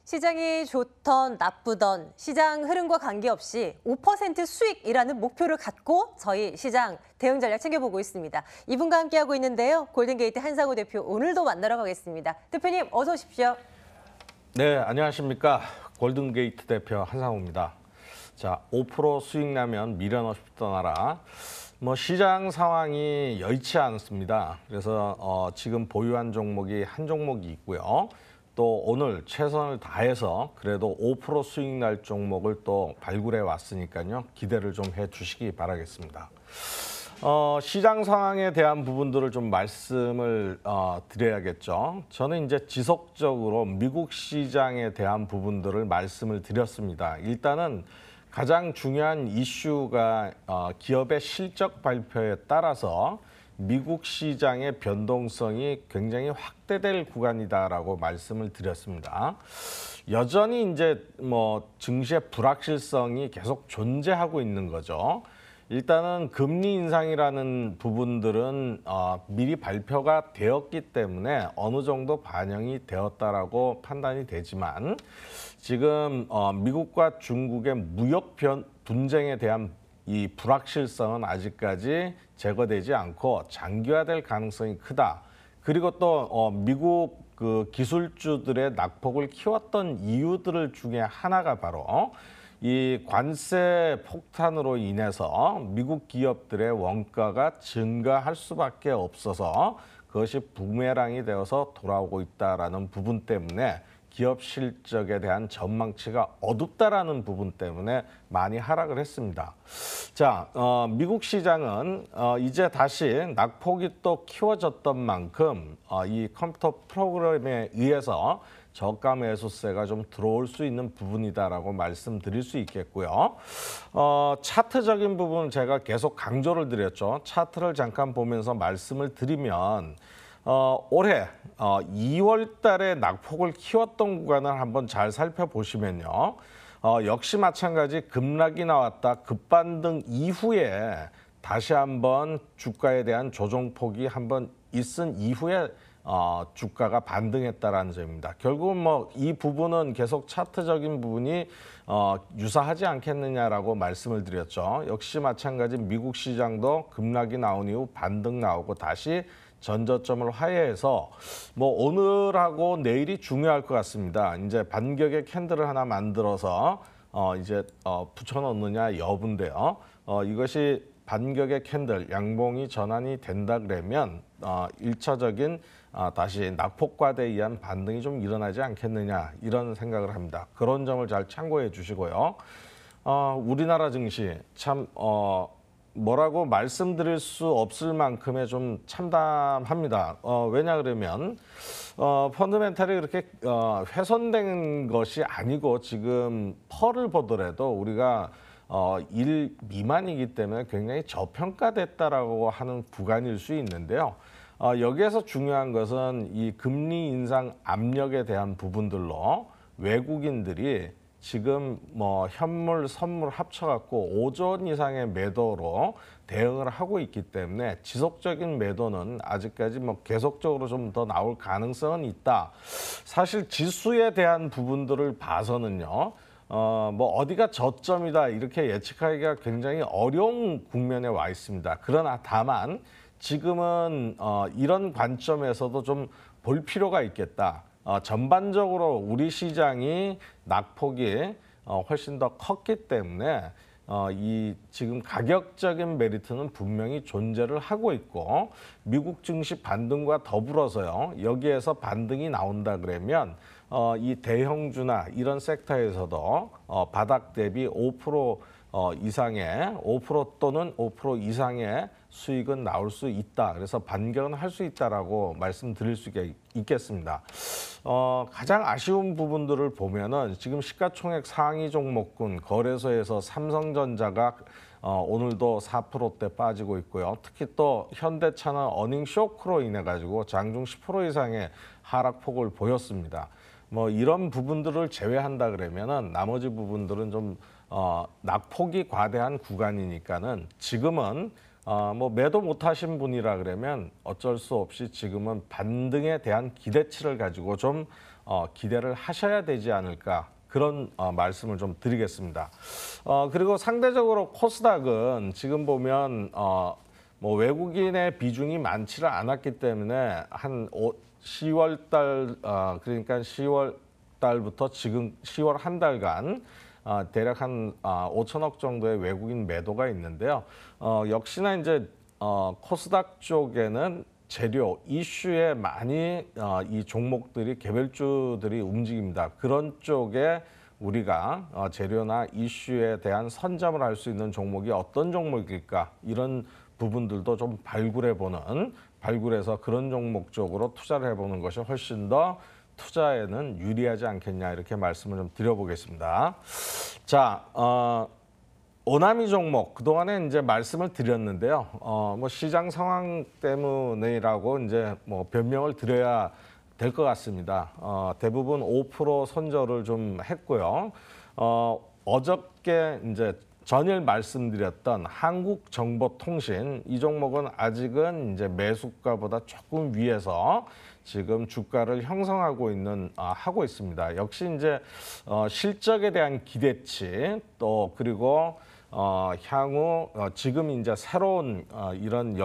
시장이 좋던 나쁘던 시장 흐름과 관계없이 5% 수익이라는 목표를 갖고 저희 시장 대응 전략 챙겨보고 있습니다. 이분과 함께하고 있는데요. 골든게이트 한상우 대표 오늘도 만나러 가겠습니다. 대표님 어서 오십시오. 네, 안녕하십니까. 골든게이트 대표 한상우입니다. 자, 5% 수익 나면 미련 없이 떠나라. 시장 상황이 여의치 않습니다. 그래서 지금 보유한 종목이 한 종목이 있고요. 또 오늘 최선을 다해서 그래도 5% 수익 날 종목을 또 발굴해 왔으니까요. 기대를 좀 해주시기 바라겠습니다. 시장 상황에 대한 부분들을 좀 말씀을 드려야겠죠. 저는 이제 지속적으로 미국 시장에 대한 부분들을 말씀을 드렸습니다. 일단은 가장 중요한 이슈가 기업의 실적 발표에 따라서 미국 시장의 변동성이 굉장히 확대될 구간이다라고 말씀을 드렸습니다. 여전히 이제 증시의 불확실성이 계속 존재하고 있는 거죠. 일단은 금리 인상이라는 부분들은 미리 발표가 되었기 때문에 어느 정도 반영이 되었다라고 판단이 되지만 지금 미국과 중국의 무역 분쟁에 대한 이 불확실성은 아직까지 제거되지 않고 장기화될 가능성이 크다. 그리고 또 미국 그 기술주들의 낙폭을 키웠던 이유들 중에 하나가 바로 이 관세 폭탄으로 인해서 미국 기업들의 원가가 증가할 수밖에 없어서 그것이 부메랑이 되어서 돌아오고 있다라는 부분 때문에 기업 실적에 대한 전망치가 어둡다라는 부분 때문에 많이 하락을 했습니다. 자, 미국 시장은 이제 다시 낙폭이 또 키워졌던 만큼 이 컴퓨터 프로그램에 의해서 저가 매수세가 좀 들어올 수 있는 부분이다라고 말씀드릴 수 있겠고요. 차트적인 부분은 제가 계속 강조를 드렸죠. 차트를 잠깐 보면서 말씀을 드리면 올해 2월 달에 낙폭을 키웠던 구간을 한번 잘 살펴보시면요. 역시 마찬가지 급락이 나왔다. 급반등 이후에 다시 한번 주가에 대한 조정폭이 한번 있은 이후에 주가가 반등했다라는 점입니다. 결국은 이 부분은 계속 차트적인 부분이 유사하지 않겠느냐라고 말씀을 드렸죠. 역시 마찬가지 미국 시장도 급락이 나온 이후 반등 나오고 다시 전저점을 하회해서 오늘하고 내일이 중요할 것 같습니다. 이제 반격의 캔들을 하나 만들어서 이제 붙여넣느냐 여부인데요. 이것이 반격의 캔들, 양봉이 전환이 된다 그러면 1차적인 다시 낙폭과대에 의한 반등이 좀 일어나지 않겠느냐 이런 생각을 합니다. 그런 점을 잘 참고해 주시고요. 우리나라 증시 참 뭐라고 말씀드릴 수 없을 만큼의 좀 참담합니다. 왜냐 그러면 펀더멘탈이 그렇게 훼손된 것이 아니고 지금 펄을 보더라도 우리가 1 미만이기 때문에 굉장히 저평가됐다라고 하는 구간일 수 있는데요. 여기에서 중요한 것은 이 금리 인상 압력에 대한 부분들로 외국인들이 지금 현물, 선물 합쳐갖고 5조 원 이상의 매도로 대응을 하고 있기 때문에 지속적인 매도는 아직까지 계속적으로 좀 더 나올 가능성은 있다. 사실 지수에 대한 부분들을 봐서는요. 어디가 저점이다 이렇게 예측하기가 굉장히 어려운 국면에 와 있습니다. 그러나 다만 지금은 이런 관점에서도 좀 볼 필요가 있겠다. 전반적으로 우리 시장이 낙폭이 훨씬 더 컸기 때문에 이 지금 가격적인 메리트는 분명히 존재를 하고 있고 미국 증시 반등과 더불어서요. 여기에서 반등이 나온다 그러면 이 대형주나 이런 섹터에서도 바닥 대비 5% 이상의 5% 또는 5% 이상의 수익은 나올 수 있다. 그래서 반격은 할 수 있다라고 말씀드릴 수 있겠습니다. 가장 아쉬운 부분들을 보면은 지금 시가총액 상위 종목군 거래소에서 삼성전자가 오늘도 4%대 빠지고 있고요. 특히 또 현대차는 어닝 쇼크로 인해 가지고 장중 10% 이상의 하락폭을 보였습니다. 이런 부분들을 제외한다 그러면은 나머지 부분들은 좀 낙폭이 과대한 구간이니까는 지금은 뭐 매도 못하신 분이라 그러면 어쩔 수 없이 지금은 반등에 대한 기대치를 가지고 좀 기대를 하셔야 되지 않을까 그런 말씀을 좀 드리겠습니다. 그리고 상대적으로 코스닥은 지금 보면 뭐 외국인의 비중이 많지를 않았기 때문에 한 10월 달 그러니까 10월 달부터 지금 10월 한 달간 대략 한 5천억 정도의 외국인 매도가 있는데요. 역시나 이제 코스닥 쪽에는 재료 이슈에 많이 이 종목들이 개별주들이 움직입니다. 그런 쪽에 우리가 재료나 이슈에 대한 선점을 할 수 있는 종목이 어떤 종목일까 이런 부분들도 좀 발굴해서 그런 종목 쪽으로 투자를 해보는 것이 훨씬 더 투자에는 유리하지 않겠냐 이렇게 말씀을 좀 드려보겠습니다. 자, 오나미 종목 그동안에 이제 말씀을 드렸는데요. 뭐 시장 상황 때문이라고 이제 뭐 변명을 드려야 될 것 같습니다. 대부분 5% 선저를 좀 했고요. 어저께 이제 전일 말씀드렸던 한국정보통신 이 종목은 아직은 이제 매수가보다 조금 위에서 지금 주가를 형성하고 하고 있습니다. 역시 이제 실적에 대한 기대치 또 그리고 향후 지금 이제 새로운 이런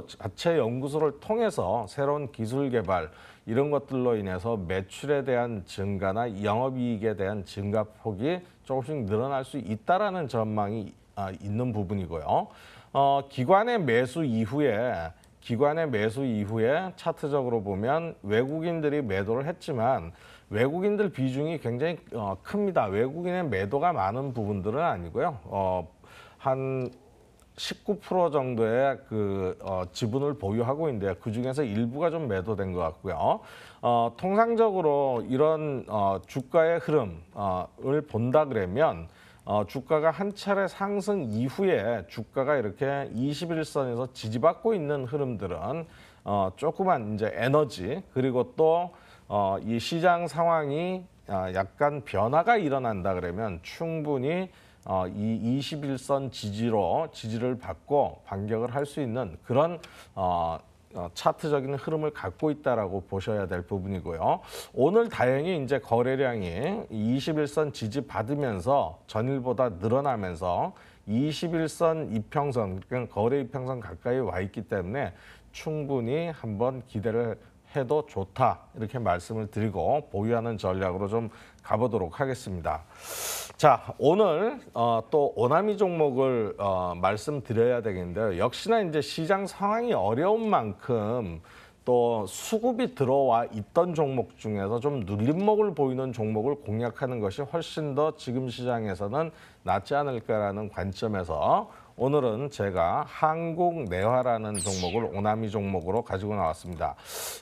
자체 연구소를 통해서 새로운 기술 개발 이런 것들로 인해서 매출에 대한 증가나 영업이익에 대한 증가폭이 조금씩 늘어날 수 있다라는 전망이 있는 부분이고요. 기관의 매수 이후에 차트적으로 보면 외국인들이 매도를 했지만 외국인들 비중이 굉장히 큽니다. 외국인의 매도가 많은 부분들은 아니고요. 한 19% 정도의 지분을 보유하고 있는데 그 중에서 일부가 좀 매도된 것 같고요. 통상적으로 이런 주가의 흐름을 본다 그러면 주가가 한 차례 상승 이후에 주가가 이렇게 21선에서 지지받고 있는 흐름들은 조그만 이제 에너지 그리고 또 이 시장 상황이 약간 변화가 일어난다 그러면 충분히 이 21선 지지를 받고 반격을 할 수 있는 그런 차트적인 흐름을 갖고 있다라고 보셔야 될 부분이고요. 오늘 다행히 이제 거래량이 21선 지지 받으면서 전일보다 늘어나면서 21선 이평선, 그러니까 거래 이평선 가까이 와 있기 때문에 충분히 한번 기대를 해도 좋다 이렇게 말씀을 드리고 보유하는 전략으로 좀 가보도록 하겠습니다. 자, 오늘 또 오나미 종목을 말씀드려야 되겠는데요. 역시나 이제 시장 상황이 어려운 만큼 또 수급이 들어와 있던 종목 중에서 좀 눌림목을 보이는 종목을 공략하는 것이 훨씬 더 지금 시장에서는 낫지 않을까라는 관점에서 오늘은 제가 한국내화라는 종목을 오나미 종목으로 가지고 나왔습니다.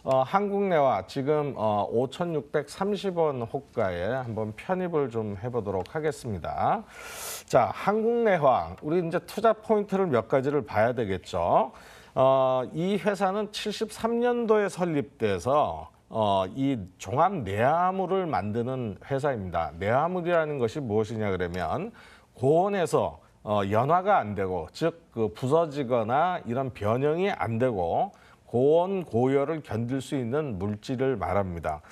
한국내화 지금 5,630원 호가에 한번 편입을 좀 해보도록 하겠습니다. 자, 한국내화 우리 이제 투자 포인트를 몇 가지를 봐야 되겠죠. 이 회사는 73년도에 설립돼서 이 종합 내화물을 만드는 회사입니다. 내화물이라는 것이 무엇이냐 그러면 고온에서 연화가 안 되고 즉 부서지거나 이런 변형이 안 되고 고온 고열을 견딜 수 있는 물질을 말합니다.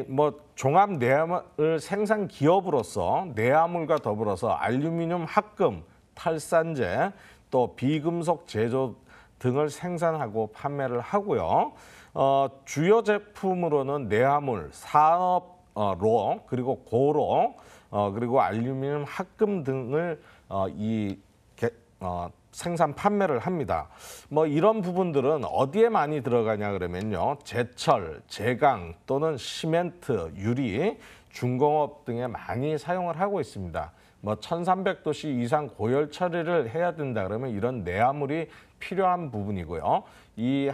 뭐 종합 내화물 생산 기업으로서 내화물과 더불어서 알루미늄 합금, 탈산제, 또 비금속 제조 등을 생산하고 판매를 하고요. 주요 제품으로는 내화물, 산업로 그리고 고로 그리고 알루미늄 합금 등을 생산 판매를 합니다. 뭐 이런 부분들은 어디에 많이 들어가냐 그러면요. 제철, 제강 또는 시멘트, 유리, 중공업 등에 많이 사용을 하고 있습니다. 뭐 1300도씨 이상 고열 처리를 해야 된다 그러면 이런 내화물이 필요한 부분이고요. 이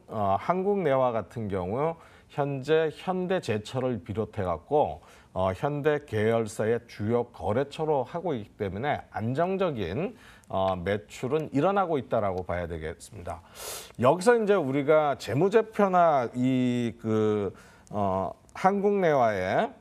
한국내화 같은 경우 현재 현대제철을 비롯해 갖고 현대 계열사의 주요 거래처로 하고 있기 때문에 안정적인 매출은 일어나고 있다라고 봐야 되겠습니다. 여기서 이제 우리가 재무제표나 한국내화의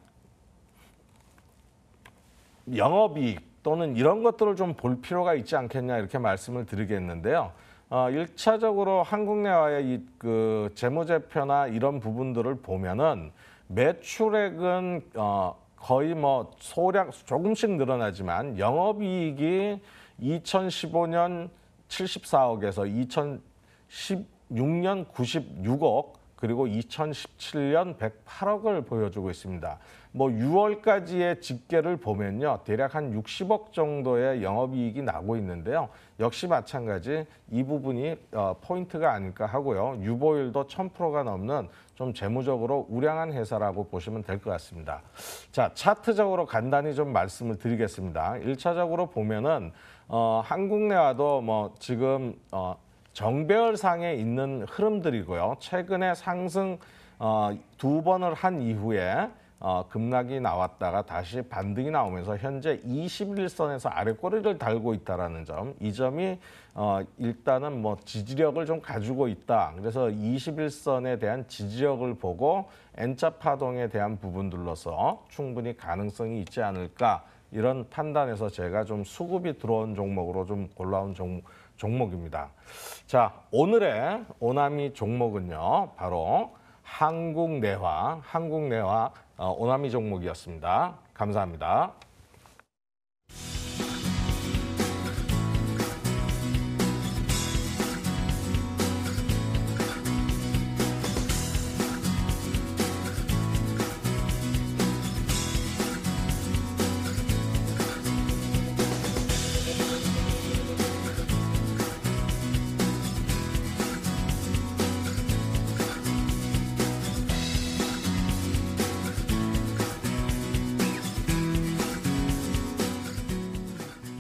영업이익 또는 이런 것들을 좀 볼 필요가 있지 않겠냐 이렇게 말씀을 드리겠는데요. 1차적으로 한국내와의 그 재무제표나 이런 부분들을 보면은 매출액은 거의 뭐 소량 조금씩 늘어나지만 영업이익이 2015년 74억에서 2016년 96억 그리고 2017년 108억을 보여주고 있습니다. 뭐 6월까지의 집계를 보면요. 대략 한 60억 정도의 영업이익이 나고 있는데요. 역시 마찬가지 이 부분이 포인트가 아닐까 하고요. 유보율도 1000%가 넘는 좀 재무적으로 우량한 회사라고 보시면 될 것 같습니다. 자, 차트적으로 간단히 좀 말씀을 드리겠습니다. 1차적으로 보면은 한국내와도 뭐 지금 정배열상에 있는 흐름들이고요. 최근에 상승 2번을 한 이후에 급락이 나왔다가 다시 반등이 나오면서 현재 21선에서 아래 꼬리를 달고 있다라는 점, 이 점이 일단은 뭐 지지력을 좀 가지고 있다. 그래서 21선에 대한 지지력을 보고 N자 파동에 대한 부분들로서 충분히 가능성이 있지 않을까 이런 판단에서 제가 좀 수급이 들어온 종목으로 좀 골라온 종목입니다. 자, 오늘의 오나미 종목은요, 바로 한국내화 오나미 종목이었습니다. 감사합니다.